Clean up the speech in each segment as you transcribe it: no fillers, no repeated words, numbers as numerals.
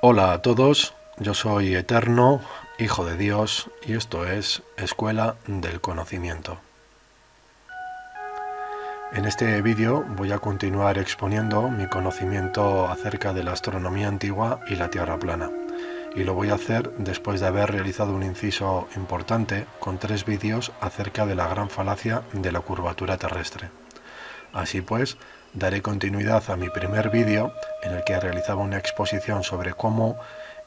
Hola a todos, yo soy Eterno, Hijo de Dios, y esto es Escuela del Conocimiento. En este vídeo voy a continuar exponiendo mi conocimiento acerca de la astronomía antigua y la Tierra plana, y lo voy a hacer después de haber realizado un inciso importante con 3 vídeos acerca de la gran falacia de la curvatura terrestre. Así pues, daré continuidad a mi primer vídeo en el que realizaba una exposición sobre cómo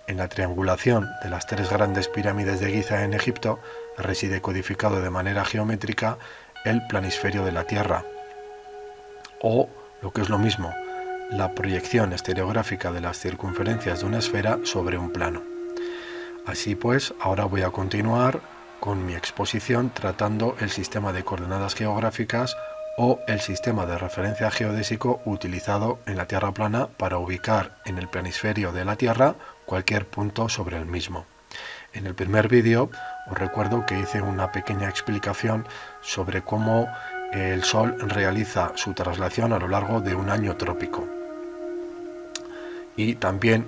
en la triangulación de las 3 grandes pirámides de Giza en Egipto reside codificado de manera geométrica el planisferio de la Tierra, o, lo que es lo mismo, la proyección estereográfica de las circunferencias de una esfera sobre un plano. Así pues, ahora voy a continuar con mi exposición tratando el sistema de coordenadas geográficas o el sistema de referencia geodésico utilizado en la Tierra plana para ubicar en el planisferio de la Tierra cualquier punto sobre el mismo. En el primer vídeo os recuerdo que hice una pequeña explicación sobre cómo el Sol realiza su traslación a lo largo de un año trópico. Y también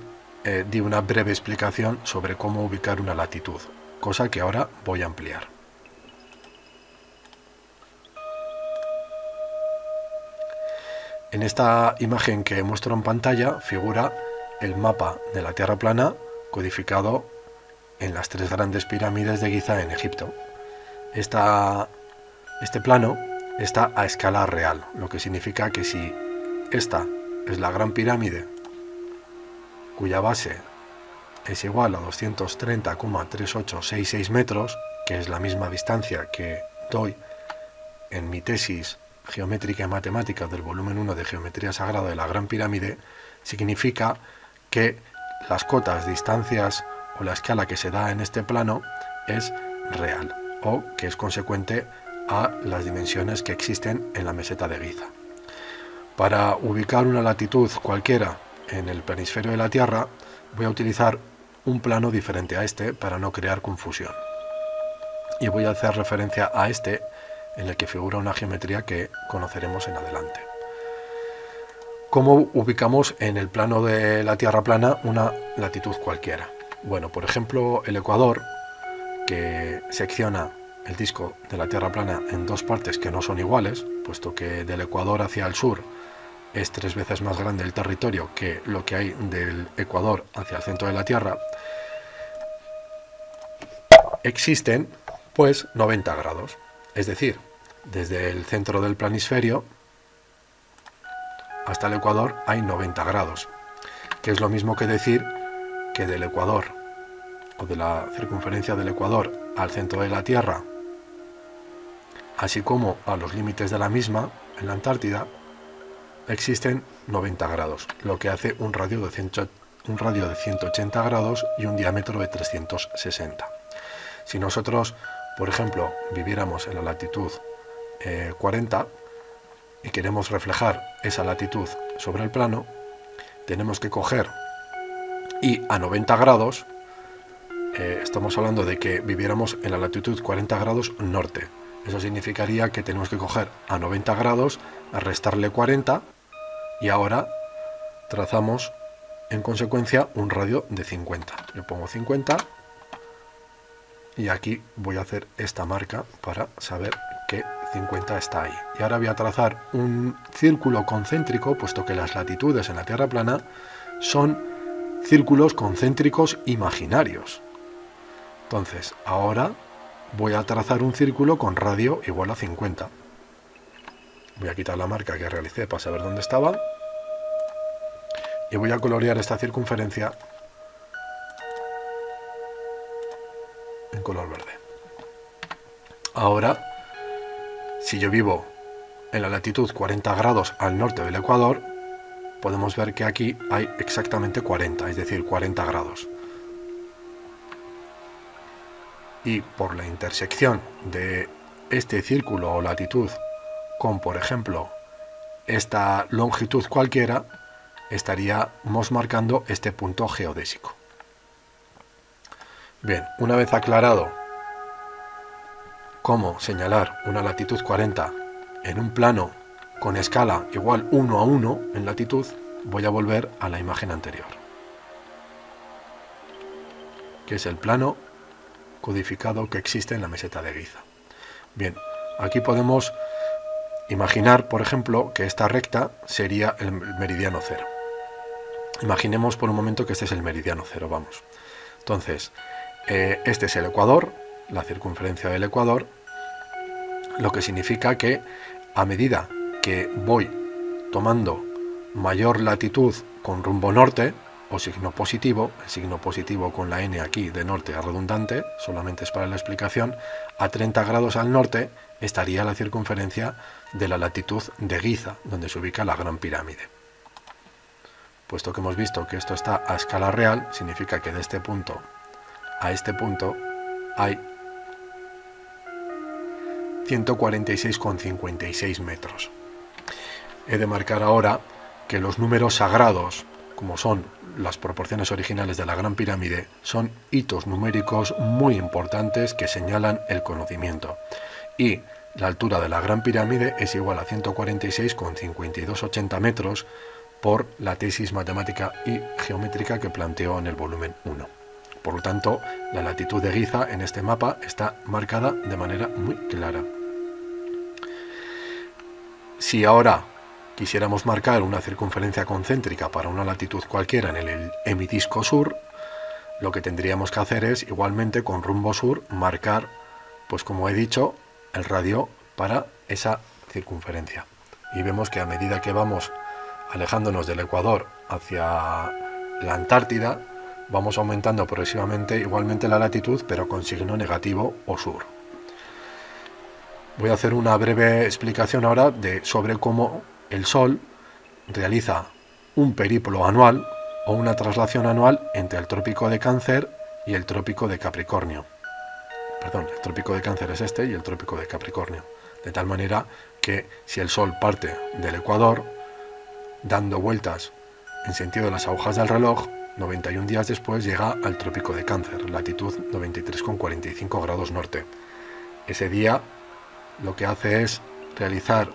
di una breve explicación sobre cómo ubicar una latitud, cosa que ahora voy a ampliar. En esta imagen que muestro en pantalla figura el mapa de la Tierra plana codificado en las 3 grandes pirámides de Giza en Egipto. Este plano está a escala real, lo que significa que si esta es la gran pirámide, cuya base es igual a 230,3866 metros, que es la misma distancia que doy en mi tesis geométrica y matemática del volumen 1 de Geometría Sagrada de la Gran Pirámide, significa que las cotas, distancias o la escala que se da en este plano es real, o que es consecuente a las dimensiones que existen en la meseta de Giza. Para ubicar una latitud cualquiera en el planisferio de la Tierra, voy a utilizar un plano diferente a este para no crear confusión. Y voy a hacer referencia a este, en el que figura una geometría que conoceremos en adelante. ¿Cómo ubicamos en el plano de la Tierra plana una latitud cualquiera? Bueno, por ejemplo, el Ecuador, que secciona el disco de la Tierra plana en 2 partes que no son iguales, puesto que del Ecuador hacia el sur es 3 veces más grande el territorio que lo que hay del Ecuador hacia el centro de la Tierra, existen pues 90 grados. Es decir, desde el centro del planisferio hasta el Ecuador hay 90 grados, que es lo mismo que decir que del Ecuador o de la circunferencia del Ecuador al centro de la Tierra, así como a los límites de la misma, en la Antártida, existen 90 grados, lo que hace un radio de 180 grados y un diámetro de 360. Si nosotros, por ejemplo, viviéramos en la latitud 40 y queremos reflejar esa latitud sobre el plano, tenemos que coger y a 90 grados, estamos hablando de que viviéramos en la latitud 40 grados norte. Eso significaría que tenemos que coger a 90 grados, a restarle 40, y ahora trazamos en consecuencia un radio de 50. Yo pongo 50 y aquí voy a hacer esta marca para saber que 50 está ahí. Y ahora voy a trazar un círculo concéntrico, puesto que las latitudes en la Tierra plana son círculos concéntricos imaginarios. Entonces, ahora voy a trazar un círculo con radio igual a 50. Voy a quitar la marca que realicé para saber dónde estaba. Y voy a colorear esta circunferencia en color verde. Ahora, si yo vivo en la latitud 40 grados al norte del Ecuador, podemos ver que aquí hay exactamente 40, es decir, 40 grados. Y por la intersección de este círculo o latitud con, por ejemplo, esta longitud cualquiera, estaríamos marcando este punto geodésico. Bien, una vez aclarado cómo señalar una latitud 40 en un plano con escala igual 1 a 1 en latitud, voy a volver a la imagen anterior. que es el plano codificado que existe en la meseta de Giza. Bien, aquí podemos imaginar, por ejemplo, que esta recta sería el meridiano cero. Imaginemos por un momento que este es el meridiano cero, vamos. Entonces, este es el ecuador, la circunferencia del ecuador, lo que significa que a medida que voy tomando mayor latitud con rumbo norte, o signo positivo, el signo positivo con la n aquí de norte es redundante, solamente es para la explicación, a 30 grados al norte estaría la circunferencia de la latitud de Giza, donde se ubica la Gran Pirámide. Puesto que hemos visto que esto está a escala real, significa que de este punto a este punto hay 146,56 metros. He de marcar ahora que los números sagrados, como son las proporciones originales de la Gran Pirámide, son hitos numéricos muy importantes que señalan el conocimiento. Y la altura de la Gran Pirámide es igual a 146,5280 metros por la tesis matemática y geométrica que planteó en el volumen 1. Por lo tanto, la latitud de Giza en este mapa está marcada de manera muy clara. Si ahora quisiéramos marcar una circunferencia concéntrica para una latitud cualquiera en el hemidisco sur, lo que tendríamos que hacer es, igualmente con rumbo sur, marcar, pues como he dicho, el radio para esa circunferencia. Y vemos que a medida que vamos alejándonos del ecuador hacia la Antártida, vamos aumentando progresivamente igualmente la latitud, pero con signo negativo o sur. Voy a hacer una breve explicación ahora sobre cómo el Sol realiza un periplo anual o una traslación anual entre el trópico de Cáncer y el trópico de Capricornio. Perdón, el trópico de Cáncer es este y el trópico de Capricornio. De tal manera que si el Sol parte del ecuador, dando vueltas en sentido de las agujas del reloj, 91 días después llega al trópico de Cáncer, latitud 93,45 grados norte. Ese día lo que hace es realizar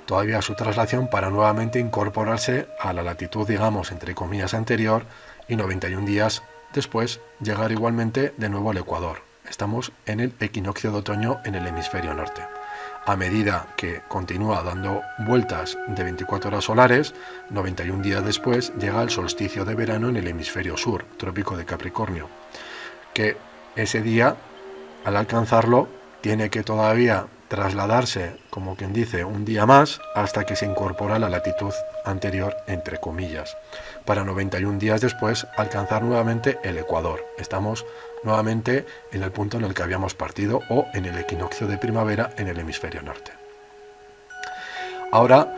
todavía su traslación para nuevamente incorporarse a la latitud, digamos, entre comillas, anterior, y 91 días después llegar igualmente de nuevo al ecuador. Estamos en el equinoccio de otoño en el hemisferio norte. A medida que continúa dando vueltas de 24 horas solares, 91 días después llega al solsticio de verano en el hemisferio sur, trópico de Capricornio, que ese día, al alcanzarlo, tiene que todavía trasladarse, como quien dice, un día más, hasta que se incorpora a la latitud anterior, entre comillas, para 91 días después alcanzar nuevamente el ecuador. Estamos nuevamente en el punto en el que habíamos partido, o en el equinoccio de primavera en el hemisferio norte. Ahora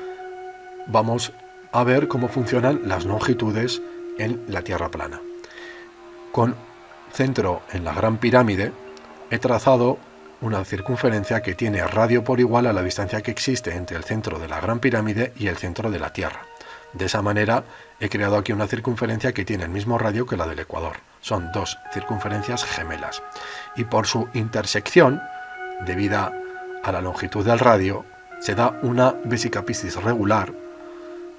vamos a ver cómo funcionan las longitudes en la Tierra plana. Con centro en la Gran Pirámide he trazado una circunferencia que tiene radio por igual a la distancia que existe entre el centro de la Gran Pirámide y el centro de la Tierra. De esa manera he creado aquí una circunferencia que tiene el mismo radio que la del ecuador. Son dos circunferencias gemelas. Y por su intersección, debida a la longitud del radio, se da una vesica Piscis regular,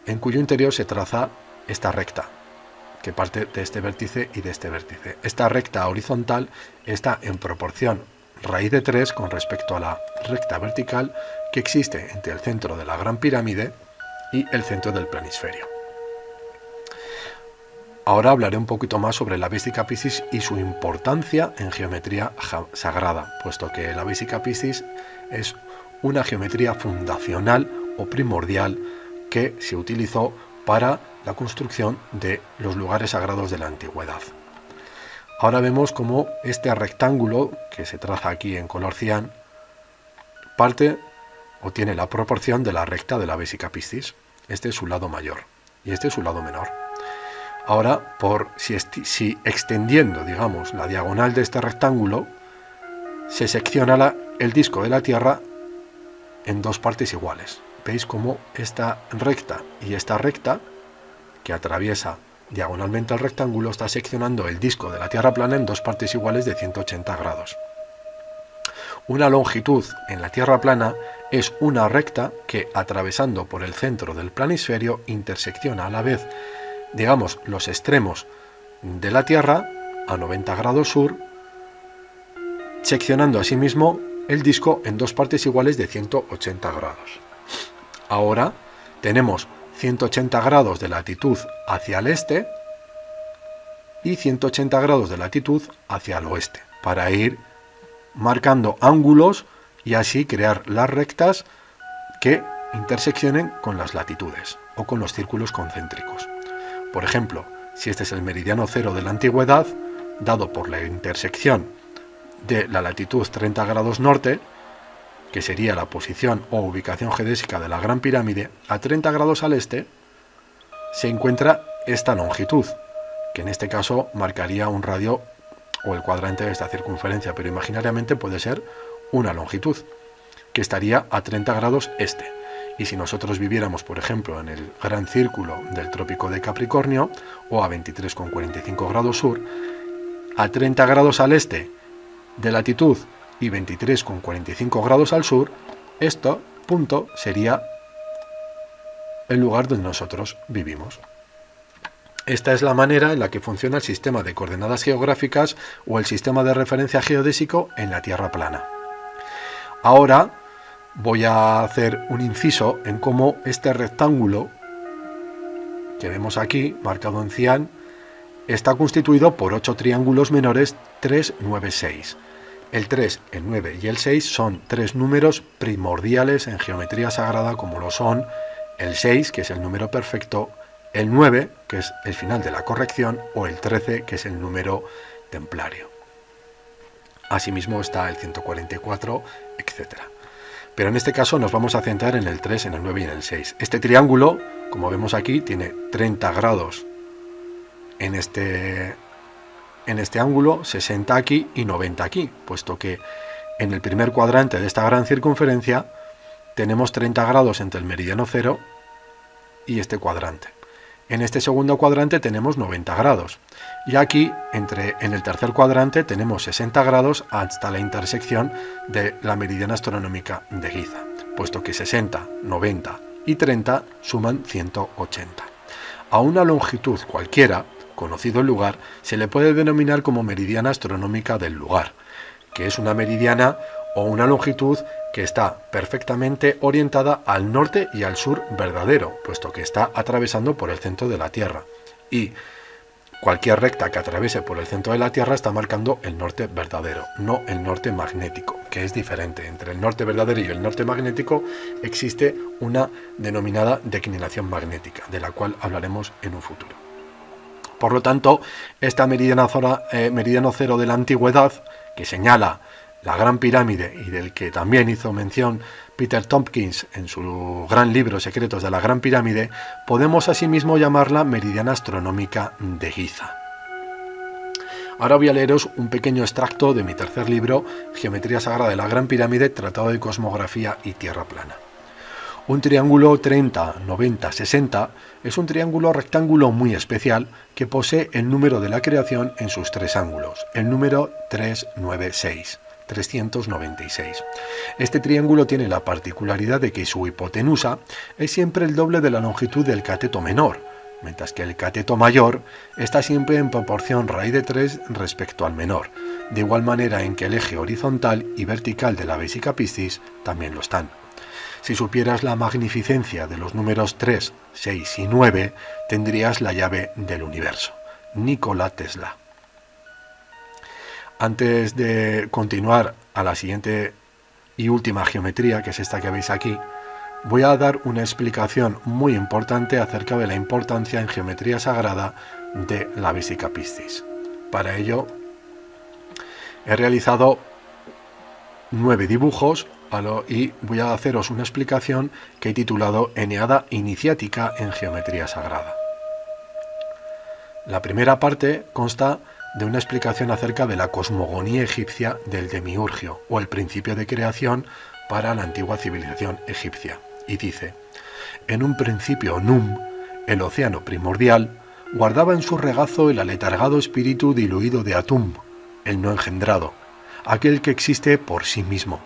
en cuyo interior se traza esta recta, que parte de este vértice y de este vértice. Esta recta horizontal está en proporción raíz de 3 con respecto a la recta vertical que existe entre el centro de la Gran Pirámide y el centro del planisferio. Ahora hablaré un poquito más sobre la vesica Piscis y su importancia en geometría sagrada, puesto que la vesica Piscis es una geometría fundacional o primordial que se utilizó para la construcción de los lugares sagrados de la antigüedad. Ahora vemos cómo este rectángulo, que se traza aquí en color cian, parte o tiene la proporción de la recta de la vesica Piscis. Este es su lado mayor y este es su lado menor. Ahora, si extendiendo, digamos, la diagonal de este rectángulo, se secciona el disco de la Tierra en dos partes iguales. Veis cómo esta recta y esta recta, que atraviesa diagonalmente el rectángulo, está seccionando el disco de la Tierra plana en dos partes iguales de 180 grados. Una longitud en la Tierra plana es una recta que, atravesando por el centro del planisferio, intersecciona a la vez, digamos, los extremos de la Tierra a 90 grados sur, seccionando asimismo el disco en dos partes iguales de 180 grados. Ahora tenemos 180 grados de latitud hacia el este y 180 grados de latitud hacia el oeste, para ir marcando ángulos y así crear las rectas que interseccionen con las latitudes o con los círculos concéntricos. Por ejemplo, si este es el meridiano cero de la antigüedad, dado por la intersección de la latitud 30 grados norte, que sería la posición o ubicación geodésica de la Gran Pirámide, a 30 grados al este se encuentra esta longitud, que en este caso marcaría un radio o el cuadrante de esta circunferencia, pero imaginariamente puede ser una longitud, que estaría a 30 grados este. Y si nosotros viviéramos, por ejemplo, en el gran círculo del trópico de Capricornio, o a 23,45 grados sur, a 30 grados al este de latitud y 23,45 grados al sur, esto punto sería el lugar donde nosotros vivimos. Esta es la manera en la que funciona el sistema de coordenadas geográficas o el sistema de referencia geodésico en la Tierra plana. Ahora voy a hacer un inciso en cómo este rectángulo que vemos aquí, marcado en cian, está constituido por 8 triángulos menores 3, 9, 6. El 3, el 9 y el 6 son 3 números primordiales en geometría sagrada, como lo son el 6, que es el número perfecto, el 9, que es el final de la corrección, o el 13, que es el número templario. Asimismo está el 144, etc. Pero en este caso nos vamos a centrar en el 3, en el 9 y en el 6. Este triángulo, como vemos aquí, tiene 30 grados en este ángulo, 60 aquí y 90 aquí, puesto que en el primer cuadrante de esta gran circunferencia tenemos 30 grados entre el meridiano cero y este cuadrante. En este segundo cuadrante tenemos 90 grados. Y aquí, en el tercer cuadrante, tenemos 60 grados hasta la intersección de la meridiana astronómica de Giza, puesto que 60, 90 y 30 suman 180. A una longitud cualquiera, conocido el lugar, se le puede denominar como meridiana astronómica del lugar, que es una meridiana o una longitud que está perfectamente orientada al norte y al sur verdadero, puesto que está atravesando por el centro de la Tierra. Y cualquier recta que atraviese por el centro de la Tierra está marcando el norte verdadero, no el norte magnético, que es diferente. Entre el norte verdadero y el norte magnético existe una denominada declinación magnética, de la cual hablaremos en un futuro. Por lo tanto, esta meridiano cero de la antigüedad, que señala la Gran Pirámide y del que también hizo mención Peter Tompkins en su gran libro Secretos de la Gran Pirámide, podemos asimismo llamarla meridiana astronómica de Giza. Ahora voy a leeros un pequeño extracto de mi tercer libro, Geometría Sagrada de la Gran Pirámide, Tratado de Cosmografía y Tierra Plana. Un triángulo 30, 90, 60 es un triángulo rectángulo muy especial que posee el número de la creación en sus tres ángulos, el número 396. 396. Este triángulo tiene la particularidad de que su hipotenusa es siempre el doble de la longitud del cateto menor, mientras que el cateto mayor está siempre en proporción raíz de 3 respecto al menor, de igual manera en que el eje horizontal y vertical de la Vesica Piscis también lo están. Si supieras la magnificencia de los números 3, 6 y 9, tendrías la llave del universo. Nikola Tesla. Antes de continuar a la siguiente y última geometría, que es esta que veis aquí, voy a dar una explicación muy importante acerca de la importancia en geometría sagrada de la Vesica Piscis. Para ello he realizado 9 dibujos y voy a haceros una explicación que he titulado Eneada Iniciática en Geometría Sagrada. La primera parte consta de una explicación acerca de la cosmogonía egipcia del demiurgio, o el principio de creación para la antigua civilización egipcia. Y dice: en un principio Num, el océano primordial, guardaba en su regazo el aletargado espíritu diluido de Atum, el no engendrado, aquel que existe por sí mismo.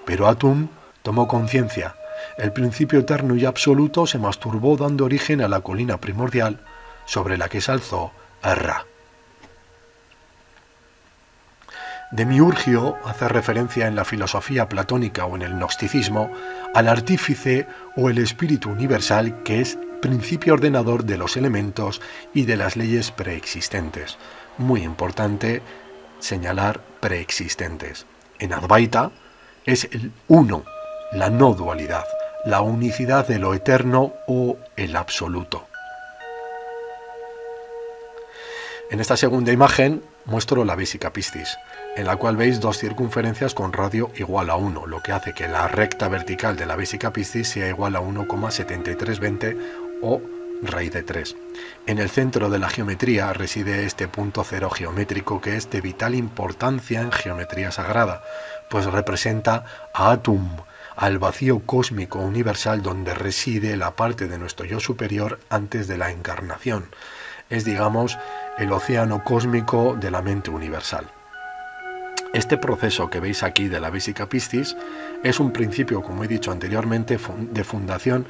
Pero Atum tomó conciencia, el principio eterno y absoluto se masturbó dando origen a la colina primordial, sobre la que se alzó Ra. Demiurgio hace referencia en la filosofía platónica o en el gnosticismo al artífice o el espíritu universal que es principio ordenador de los elementos y de las leyes preexistentes. Muy importante señalar preexistentes. En Advaita es el uno, la no dualidad, la unicidad de lo eterno o el absoluto. En esta segunda imagen muestro la Vesica Piscis, en la cual veis dos circunferencias con radio igual a 1, lo que hace que la recta vertical de la Vesica Piscis sea igual a 1,7320 o raíz de 3. En el centro de la geometría reside este punto cero geométrico que es de vital importancia en geometría sagrada, pues representa a Atum, al vacío cósmico universal donde reside la parte de nuestro yo superior antes de la encarnación. Es, digamos, el océano cósmico de la mente universal. Este proceso que veis aquí de la Vesica Piscis es un principio, como he dicho anteriormente, de fundación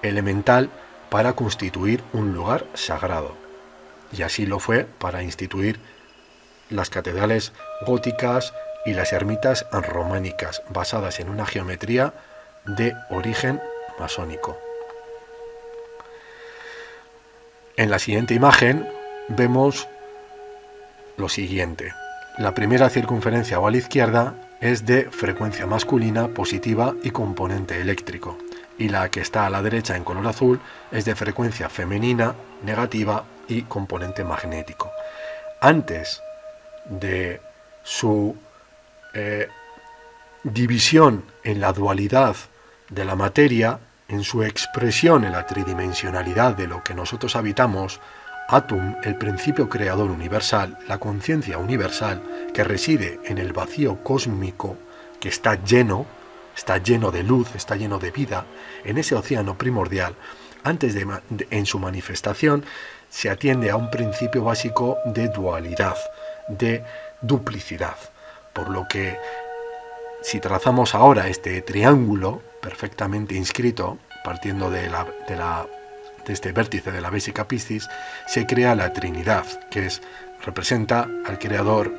elemental para constituir un lugar sagrado. Y así lo fue para instituir las catedrales góticas y las ermitas románicas, basadas en una geometría de origen masónico. En la siguiente imagen vemos lo siguiente. La primera circunferencia o a la izquierda es de frecuencia masculina positiva y componente eléctrico, y la que está a la derecha en color azul es de frecuencia femenina negativa y componente magnético. Antes de su división en la dualidad de la materia, en su expresión en la tridimensionalidad de lo que nosotros habitamos, Atum, el principio creador universal, la conciencia universal que reside en el vacío cósmico, que está lleno de luz, está lleno de vida, en ese océano primordial, antes en su manifestación, se atiende a un principio básico de dualidad, de duplicidad. Por lo que, si trazamos ahora este triángulo perfectamente inscrito, partiendo de este vértice de la Vesica Piscis, se crea la Trinidad, que representa al Creador,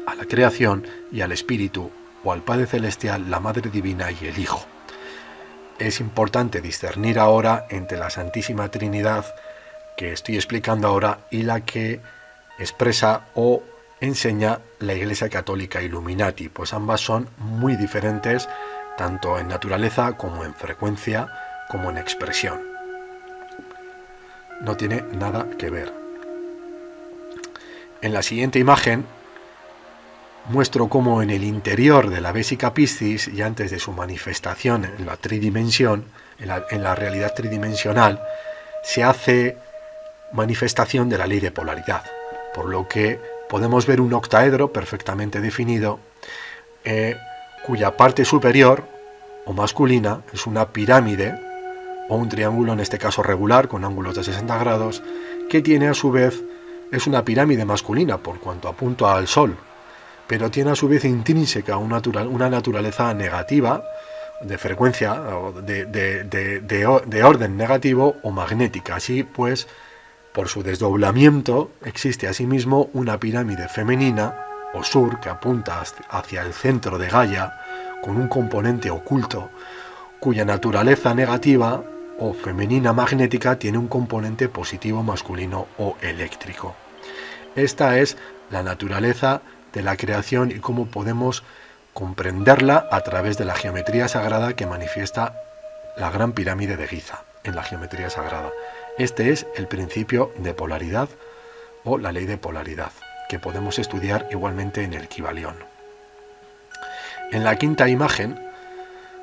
a la creación y al Espíritu, o al Padre Celestial, la Madre Divina y el Hijo. Es importante discernir ahora entre la Santísima Trinidad, que estoy explicando ahora, y la que expresa o enseña la Iglesia Católica Illuminati, pues ambas son muy diferentes, tanto en naturaleza como en frecuencia, como en expresión. No tiene nada que ver. En la siguiente imagen muestro cómo en el interior de la Vesica Piscis, y antes de su manifestación en la tridimensión, en la realidad tridimensional, se hace manifestación de la ley de polaridad, por lo que podemos ver un octaedro perfectamente definido, cuya parte superior o masculina es una pirámide o un triángulo, en este caso regular, con ángulos de 60 grados, que tiene a su vez, es una pirámide masculina por cuanto apunta al Sol, pero tiene a su vez intrínseca una naturaleza negativa, de frecuencia, de orden negativo o magnética. Así pues, por su desdoblamiento, existe asimismo una pirámide femenina o sur que apunta hacia el centro de Gaia, con un componente oculto, cuya naturaleza negativa o femenina magnética tiene un componente positivo masculino o eléctrico. Esta es la naturaleza de la creación y cómo podemos comprenderla a través de la geometría sagrada que manifiesta la gran pirámide de Giza en la geometría sagrada. Este es el principio de polaridad o la ley de polaridad, que podemos estudiar igualmente en el Kybalión. En la quinta imagen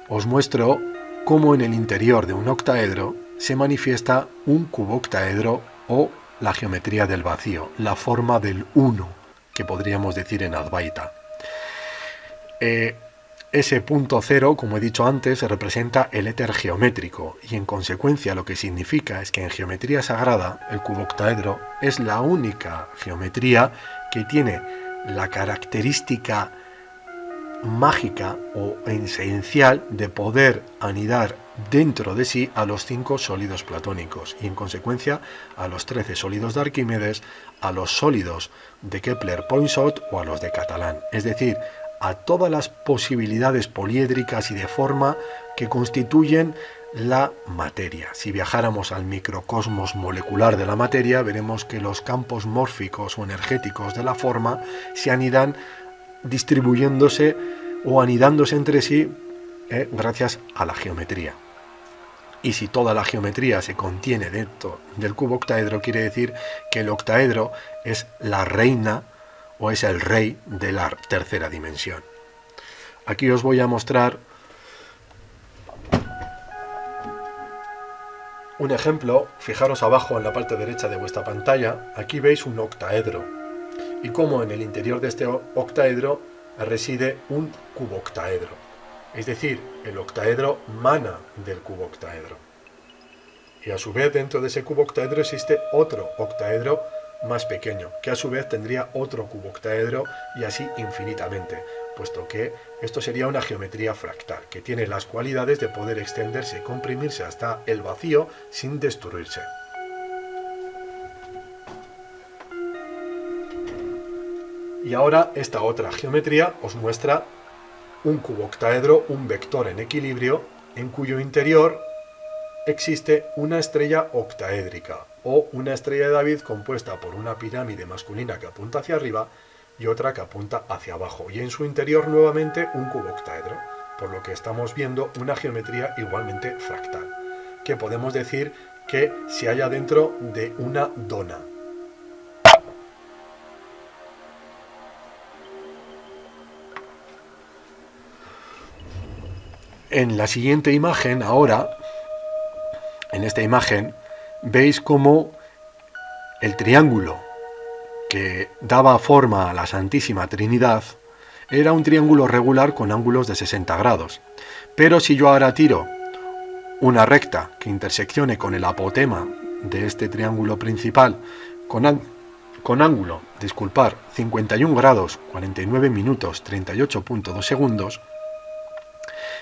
os muestro cómo en el interior de un octaedro se manifiesta un cuboctaedro o la geometría del vacío, la forma del uno, que podríamos decir en Advaita. Ese punto cero, como he dicho antes, representa el éter geométrico y en consecuencia lo que significa es que en geometría sagrada el cuboctaedro es la única geometría que tiene la característica mágica o esencial de poder anidar dentro de sí a los 5 sólidos platónicos y en consecuencia a los 13 sólidos de Arquímedes, a los sólidos de Kepler-Poinsot o a los de Catalan, es decir, a todas las posibilidades poliédricas y de forma que constituyen la materia. Si viajáramos al microcosmos molecular de la materia, veremos que los campos mórficos o energéticos de la forma se anidan distribuyéndose o anidándose entre sí gracias a la geometría. Y si toda la geometría se contiene dentro del cubo octaedro, quiere decir que el octaedro es la reina o es el rey de la tercera dimensión. Aquí os voy a mostrar un ejemplo. Fijaros abajo en la parte derecha de vuestra pantalla, aquí veis un octaedro y cómo en el interior de este octaedro reside un cuboctaedro. Es decir, el octaedro mana del cuboctaedro. Y a su vez dentro de ese cuboctaedro existe otro octaedro más pequeño, que a su vez tendría otro cuboctaedro y así infinitamente, puesto que esto sería una geometría fractal, que tiene las cualidades de poder extenderse y comprimirse hasta el vacío sin destruirse. Y ahora esta otra geometría os muestra un cuboctaedro, un vector en equilibrio, en cuyo interior existe una estrella octaédrica o una estrella de David compuesta por una pirámide masculina que apunta hacia arriba y otra que apunta hacia abajo, y en su interior nuevamente un cuboctaedro, por lo que estamos viendo una geometría igualmente fractal, que podemos decir que se halla dentro de una dona. En la siguiente imagen, ahora, en esta imagen, veis cómo el triángulo que daba forma a la Santísima Trinidad era un triángulo regular con ángulos de 60 grados. Pero si yo ahora tiro una recta que interseccione con el apotema de este triángulo principal con ángulo, 51 grados, 49 minutos, 38.2 segundos,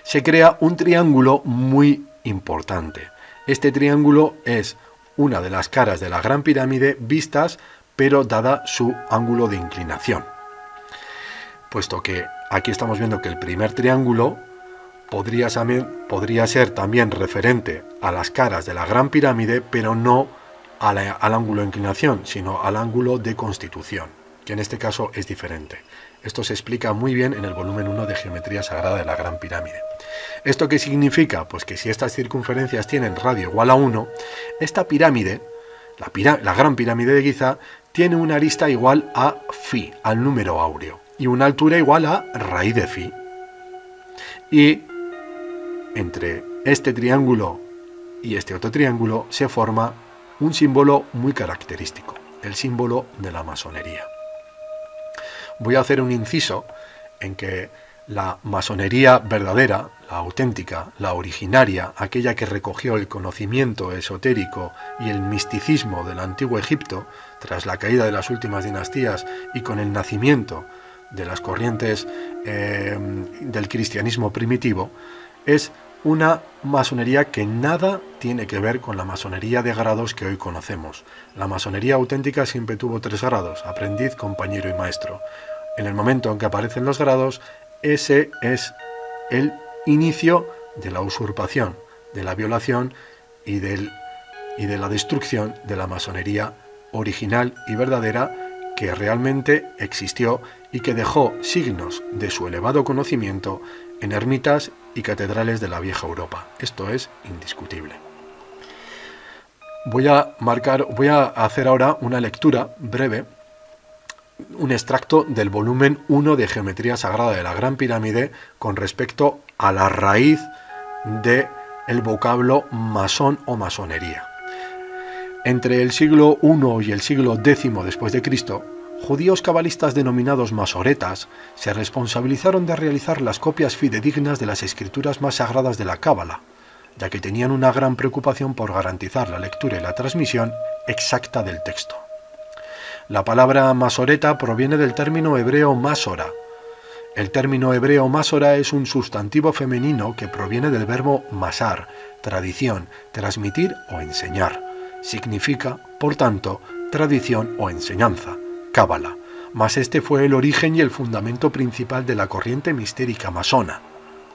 se crea un triángulo muy importante. Este triángulo es una de las caras de la Gran Pirámide vistas, pero dada su ángulo de inclinación. Puesto que aquí estamos viendo que el primer triángulo podría ser también referente a las caras de la Gran Pirámide, pero no al ángulo de inclinación, sino al ángulo de constitución, que en este caso es diferente. Esto se explica muy bien en el volumen 1 de Geometría Sagrada de la Gran Pirámide. ¿Esto qué significa? Pues que si estas circunferencias tienen radio igual a 1, esta pirámide, la Gran Pirámide de Giza, tiene una arista igual a phi, al número áureo, y una altura igual a raíz de phi. Y entre este triángulo y este otro triángulo se forma un símbolo muy característico, el símbolo de la masonería. Voy a hacer un inciso en que la masonería verdadera, la auténtica, la originaria, aquella que recogió el conocimiento esotérico y el misticismo del antiguo Egipto, tras la caída de las últimas dinastías y con el nacimiento de las corrientes del cristianismo primitivo, es una masonería que nada tiene que ver con la masonería de grados que hoy conocemos. La masonería auténtica siempre tuvo 3 grados, aprendiz, compañero y maestro. En el momento en que aparecen los grados, ese es el inicio de la usurpación, de la violación y de la destrucción de la masonería original y verdadera que realmente existió y que dejó signos de su elevado conocimiento en ermitas y catedrales de la vieja Europa. Esto es indiscutible. Voy a hacer ahora una lectura breve, un extracto del volumen 1 de Geometría Sagrada de la Gran Pirámide con respecto a la raíz del vocablo masón o masonería. Entre el siglo I y el siglo X después de Cristo, judíos cabalistas denominados masoretas se responsabilizaron de realizar las copias fidedignas de las escrituras más sagradas de la Cábala, ya que tenían una gran preocupación por garantizar la lectura y la transmisión exacta del texto. La palabra masoreta proviene del término hebreo masora, El término hebreo masora es un sustantivo femenino que proviene del verbo masar, tradición, transmitir o enseñar. Significa, por tanto, tradición o enseñanza, cábala, mas este fue el origen y el fundamento principal de la corriente mistérica masona,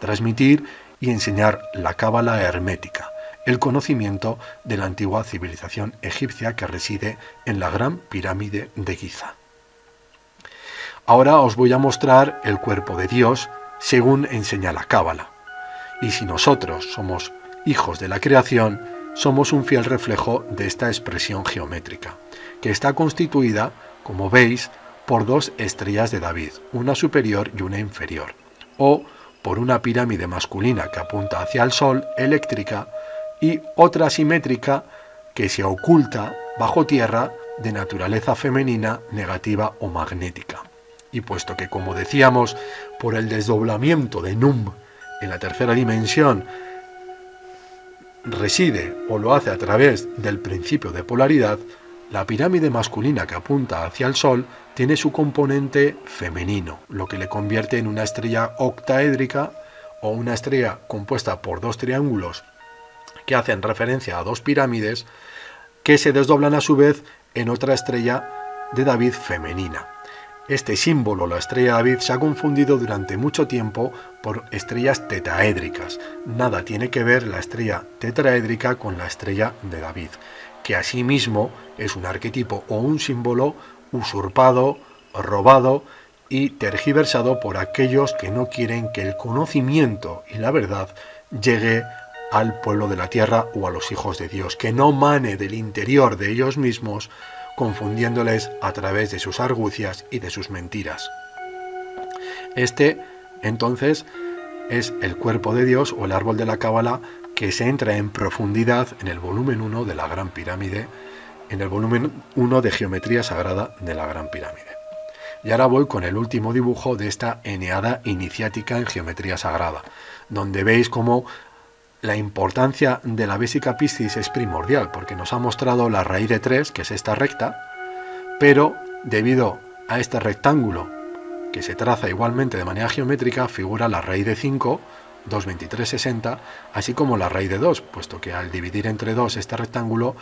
transmitir y enseñar la cábala hermética, el conocimiento de la antigua civilización egipcia que reside en la Gran Pirámide de Giza. Ahora os voy a mostrar el cuerpo de Dios según enseña la cábala. Y si nosotros somos hijos de la creación, somos un fiel reflejo de esta expresión geométrica, que está constituida, como veis, por dos estrellas de David, una superior y una inferior, o por una pirámide masculina que apunta hacia el sol, eléctrica, y otra simétrica que se oculta bajo tierra, de naturaleza femenina, negativa o magnética. Y puesto que, como decíamos, por el desdoblamiento de Num en la tercera dimensión reside o lo hace a través del principio de polaridad, la pirámide masculina que apunta hacia el Sol tiene su componente femenino, lo que le convierte en una estrella octaédrica o una estrella compuesta por dos triángulos que hacen referencia a dos pirámides que se desdoblan a su vez en otra estrella de David femenina. Este símbolo, la estrella de David, se ha confundido durante mucho tiempo por estrellas tetaédricas. Nada tiene que ver la estrella tetraédrica con la estrella de David, que asimismo es un arquetipo o un símbolo usurpado, robado y tergiversado por aquellos que no quieren que el conocimiento y la verdad llegue al pueblo de la tierra o a los hijos de Dios, que no mane del interior de ellos mismos, confundiéndoles a través de sus argucias y de sus mentiras. Este, entonces, es el cuerpo de Dios o el árbol de la cábala que se entra en profundidad en el volumen 1 de la Gran Pirámide, en el volumen 1 de Geometría Sagrada de la Gran Pirámide. Y ahora voy con el último dibujo de esta eneada iniciática en Geometría Sagrada, donde veis cómo la importancia de la Vesica Piscis es primordial, porque nos ha mostrado la raíz de 3, que es esta recta, pero debido a este rectángulo que se traza igualmente de manera geométrica, figura la raíz de 5, 2,2360, así como la raíz de 2, puesto que al dividir entre 2 este rectángulo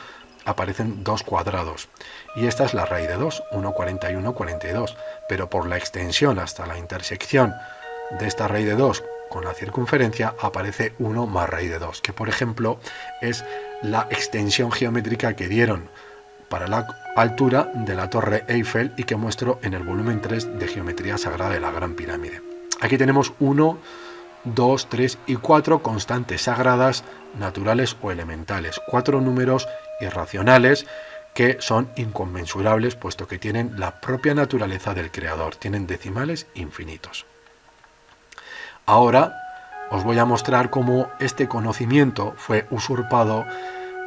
aparecen dos cuadrados. Y esta es la raíz de 2, 1,4142, pero por la extensión hasta la intersección de esta raíz de 2 con la circunferencia aparece 1 más raíz de 2, que por ejemplo es la extensión geométrica que dieron para la altura de la Torre Eiffel y que muestro en el volumen 3 de Geometría Sagrada de la Gran Pirámide. Aquí tenemos 1, 2, 3 y 4 constantes sagradas, naturales o elementales, 4 números irracionales que son inconmensurables puesto que tienen la propia naturaleza del Creador, tienen decimales infinitos. Ahora os voy a mostrar cómo este conocimiento fue usurpado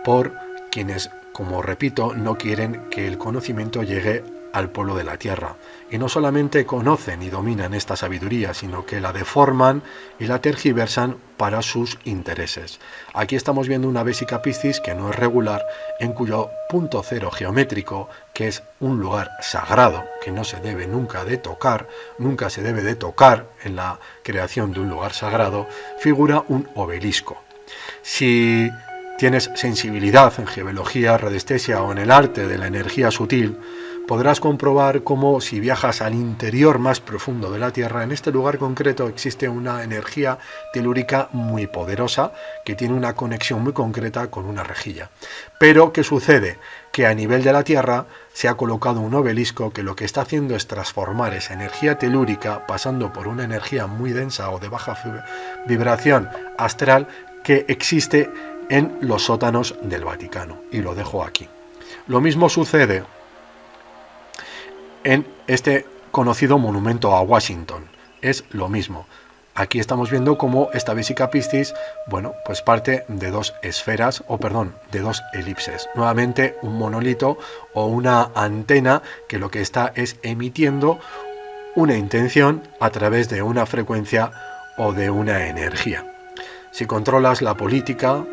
por quienes, como repito, no quieren que el conocimiento llegue al pueblo de la tierra. Y no solamente conocen y dominan esta sabiduría, sino que la deforman y la tergiversan para sus intereses. Aquí estamos viendo una Vesica Piscis que no es regular, en cuyo punto cero geométrico, que es un lugar sagrado, que no se debe nunca de tocar, nunca se debe de tocar en la creación de un lugar sagrado, figura un obelisco. Si tienes sensibilidad en geología, radiestesia o en el arte de la energía sutil, podrás comprobar cómo si viajas al interior más profundo de la Tierra, en este lugar concreto existe una energía telúrica muy poderosa que tiene una conexión muy concreta con una rejilla. Pero, ¿qué sucede? Que a nivel de la Tierra se ha colocado un obelisco que lo que está haciendo es transformar esa energía telúrica, pasando por una energía muy densa o de baja vibración astral que existe en los sótanos del Vaticano. Y lo dejo aquí. Lo mismo sucede en este conocido monumento a Washington. Es lo mismo. Aquí estamos viendo cómo esta Vesica Piscis, pues parte de dos esferas, de dos elipses. Nuevamente un monolito o una antena que lo que está es emitiendo una intención a través de una frecuencia o de una energía. Si controlas la política,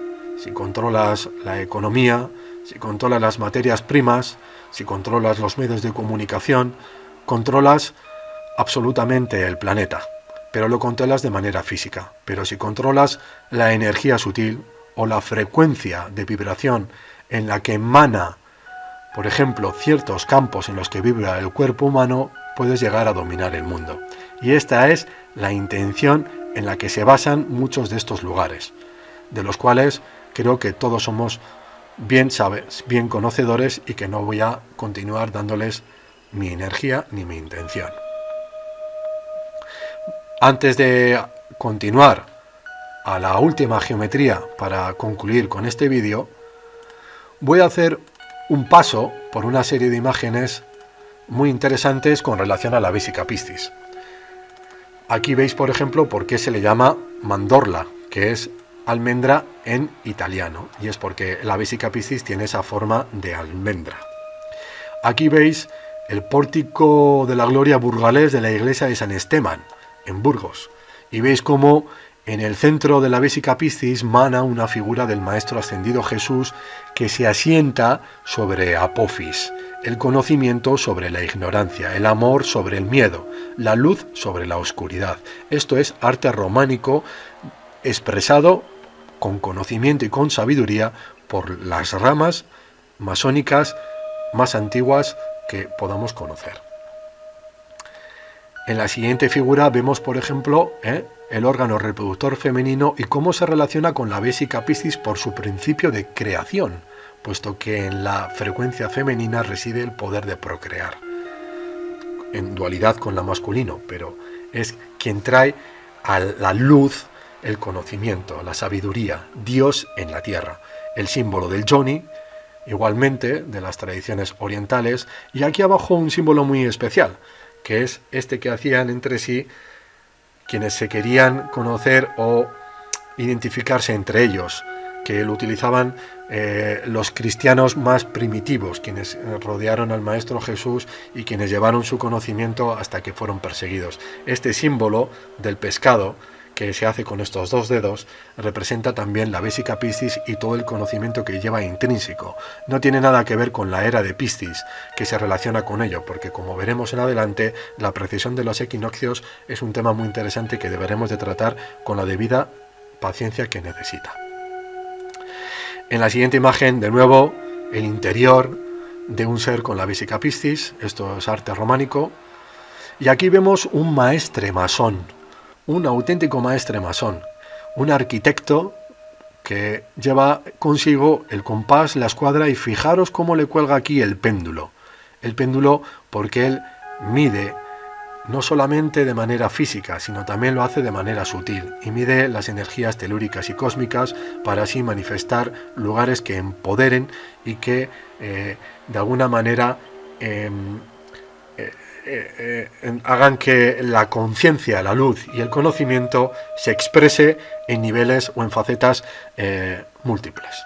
si controlas la economía, si controlas las materias primas, si controlas los medios de comunicación, controlas absolutamente el planeta, pero lo controlas de manera física. Pero si controlas la energía sutil o la frecuencia de vibración en la que emana, por ejemplo, ciertos campos en los que vibra el cuerpo humano, puedes llegar a dominar el mundo. Y esta es la intención en la que se basan muchos de estos lugares, de los cuales creo que todos somos bien conocedores y que no voy a continuar dándoles mi energía ni mi intención. Antes de continuar a la última geometría para concluir con este vídeo, voy a hacer un paso por una serie de imágenes muy interesantes con relación a la Vesica Piscis. Aquí veis, por ejemplo, por qué se le llama mandorla, que es almendra en italiano, y es porque la Vesica Piscis tiene esa forma de almendra. Aquí veis el pórtico de la gloria burgalés de la iglesia de San Esteban, en Burgos, y veis cómo en el centro de la Vesica Piscis mana una figura del Maestro Ascendido Jesús que se asienta sobre Apophis, el conocimiento sobre la ignorancia, el amor sobre el miedo, la luz sobre la oscuridad. Esto es arte románico expresado con conocimiento y con sabiduría por las ramas masónicas más antiguas que podamos conocer. En la siguiente figura vemos, por ejemplo, el órgano reproductor femenino y cómo se relaciona con la Vesica Piscis por su principio de creación, puesto que en la frecuencia femenina reside el poder de procrear, en dualidad con la masculino, pero es quien trae a la luz el conocimiento, la sabiduría, Dios en la tierra, el símbolo del Yoni, igualmente de las tradiciones orientales, y aquí abajo un símbolo muy especial, que es este que hacían entre sí quienes se querían conocer o identificarse entre ellos, que lo utilizaban los cristianos más primitivos, quienes rodearon al Maestro Jesús y quienes llevaron su conocimiento hasta que fueron perseguidos. Este símbolo del pescado, que se hace con estos dos dedos, representa también la Vesica Piscis y todo el conocimiento que lleva intrínseco. No tiene nada que ver con la era de Piscis, que se relaciona con ello, porque como veremos en adelante, la precesión de los equinoccios es un tema muy interesante que deberemos de tratar con la debida paciencia que necesita. En la siguiente imagen, de nuevo, el interior de un ser con la Vesica Piscis. Esto es arte románico. Y aquí vemos un maestre masón, un auténtico maestre masón, un arquitecto que lleva consigo el compás, la escuadra, y fijaros cómo le cuelga aquí el péndulo. El péndulo porque él mide no solamente de manera física, sino también lo hace de manera sutil, y mide las energías telúricas y cósmicas para así manifestar lugares que empoderen y que de alguna manera hagan que la conciencia, la luz y el conocimiento se exprese en niveles o en facetas múltiples.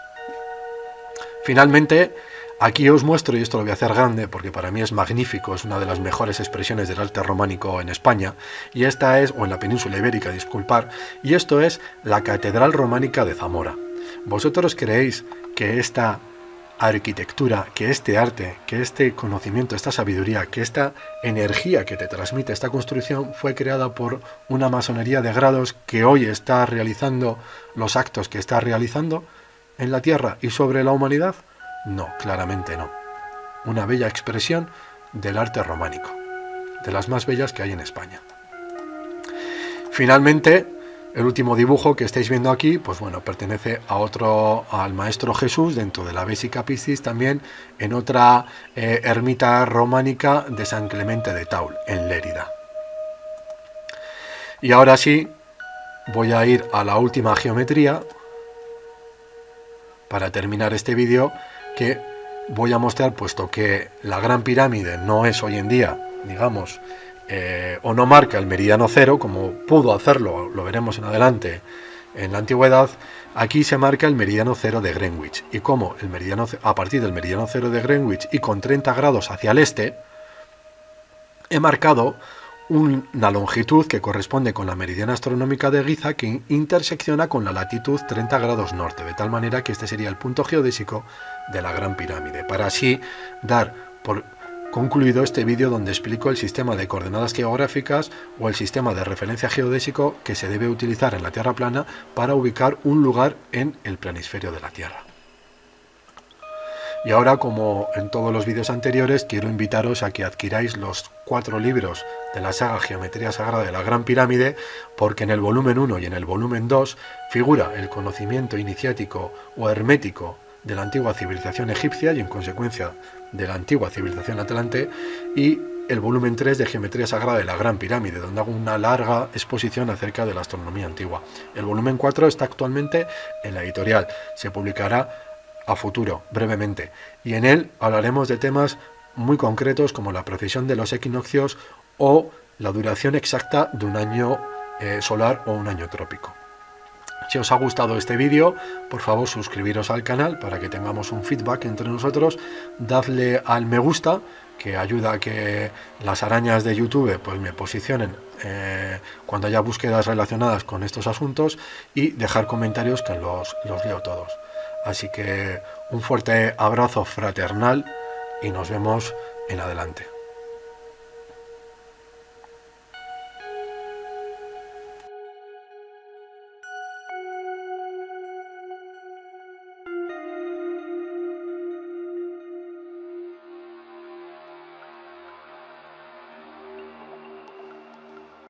Finalmente, aquí os muestro, y esto lo voy a hacer grande porque para mí es magnífico, es una de las mejores expresiones del arte románico en España, y esta es, o en la península ibérica, disculpar, y esto es la Catedral Románica de Zamora. ¿Vosotros creéis que esta arquitectura, que este arte, que este conocimiento, esta sabiduría, que esta energía que te transmite esta construcción fue creada por una masonería de grados que hoy está realizando los actos que está realizando en la Tierra y sobre la humanidad? No, claramente no. Una bella expresión del arte románico, de las más bellas que hay en España. Finalmente, el último dibujo que estáis viendo aquí, pues bueno, pertenece al Maestro Jesús dentro de la Vesica Piscis, también en otra ermita románica de San Clemente de Taul, en Lérida. Y ahora sí, voy a ir a la última geometría para terminar este vídeo, que voy a mostrar, puesto que la Gran Pirámide no es hoy en día, digamos, o no marca el meridiano cero, como pudo hacerlo, lo veremos en adelante, en la antigüedad. Aquí se marca el meridiano cero de Greenwich, y como el meridiano, a partir del meridiano cero de Greenwich y con 30 grados hacia el este, he marcado una longitud que corresponde con la meridiana astronómica de Giza, que intersecciona con la latitud 30 grados norte, de tal manera que este sería el punto geodésico de la Gran Pirámide, para así dar por concluido este vídeo donde explico el sistema de coordenadas geográficas o el sistema de referencia geodésico que se debe utilizar en la Tierra plana para ubicar un lugar en el planisferio de la Tierra. Y ahora, como en todos los vídeos anteriores, quiero invitaros a que adquiráis los 4 libros de la saga Geometría Sagrada de la Gran Pirámide, porque en el volumen 1 y en el volumen 2 figura el conocimiento iniciático o hermético de la antigua civilización egipcia y en consecuencia de la antigua civilización atlante, y el volumen 3 de Geometría Sagrada de la Gran Pirámide, donde hago una larga exposición acerca de la astronomía antigua. El volumen 4 está actualmente en la editorial, se publicará a futuro, brevemente, y en él hablaremos de temas muy concretos como la precisión de los equinoccios o la duración exacta de un año solar o un año trópico. Si os ha gustado este vídeo, por favor suscribiros al canal para que tengamos un feedback entre nosotros, dadle al me gusta, que ayuda a que las arañas de YouTube pues me posicionen cuando haya búsquedas relacionadas con estos asuntos, y dejar comentarios que los leo todos. Así que un fuerte abrazo fraternal y nos vemos en adelante.